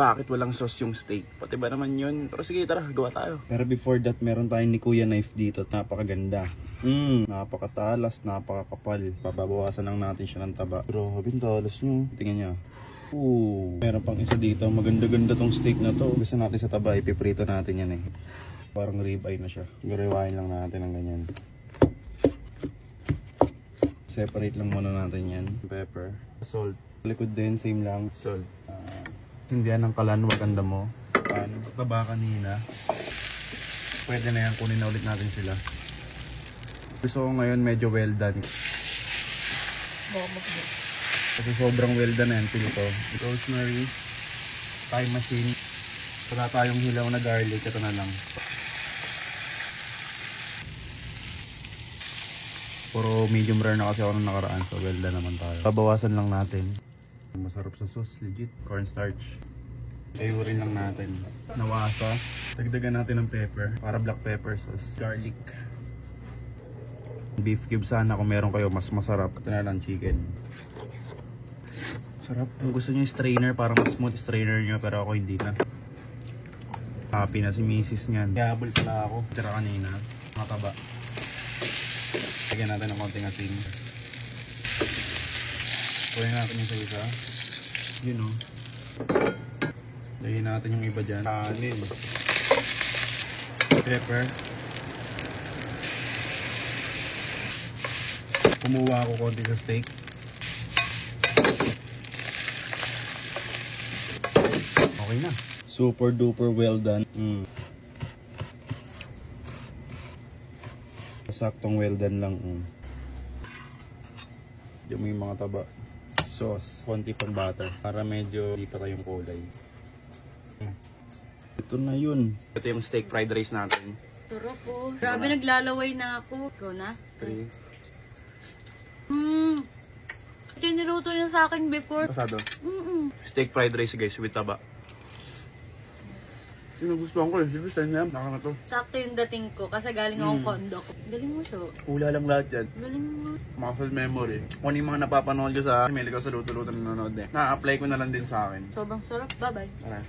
Bakit walang sauce yung steak? Pati ba naman yun? Pero sige, tara, gawa tayo. Pero before that, meron tayong ni Kuya knife dito at napakaganda. Napakatalas, napakakapal. Babawasan lang natin siya ng taba. Grabe, talas nyo. Tingnan nyo. Meron pang isa dito. Maganda-ganda tong steak na to. Gusto natin sa taba, ipiprito natin yan eh. Parang ribeye na siya. Gariwain lang natin ng ganyan. Separate lang muna natin yan. Pepper. Salt. Likod din, same lang. Salt. Hindihan ng kalan, maganda mo. Taba kanina. Pwede na yan, kunin na ulit natin sila. Gusto ko ngayon medyo well done. Kasi sobrang well done na yan, pili ko. Rosemary, thyme machine. Wala tayong hilaw na garlic, ito na lang. Puro medium rare na kasi ako nung nakaraan, so well done naman tayo. Babawasan lang natin. Masarap sa sauce, legit. Cornstarch. Ayurin lang natin. Nawasa. Dagdagan natin ng pepper para black pepper sauce. Garlic. Beef cube sana kung meron kayo mas masarap. Ito na lang chicken. Sarap. Kung gusto nyo yung strainer, para mas smooth strainer nyo, pero ako hindi na. Happy na si misis nyan. Gabol pala ako. Tira kanina. Mataba. Lagyan natin ng konting asin. Kunin natin yung sa isa. Yun o. Lagyan natin yung iba dyan. Kanin. Pepper. Kumuha ako konti sa steak. Okay na. Super duper well done. Saktong well done lang. Hindi mo yung mga taba. Sauce, konti pang butter para medyo di pa tayong kulay. Ito na yun. Ito yung steak fried rice natin. Sarap po. Grabe, naglalaway na ako. Ikaw na? 3. Ito yung niluto niya sa akin before. Pasado. Steak fried rice guys with taba. Yung nagustuhan ko eh. Siyempre sa'yo na yan. Naka na to. Sakto yung dating ko kasi galing akong condo ko. Galing mo siya. Hula lang lahat yan. Galing mo. Muscle memory. Kung ano yung mga napapanood ko sa email ko sa luto-luto na nanonood eh. Na-apply ko na lang din sa akin. Sobrang sarap. Bye-bye. Tara.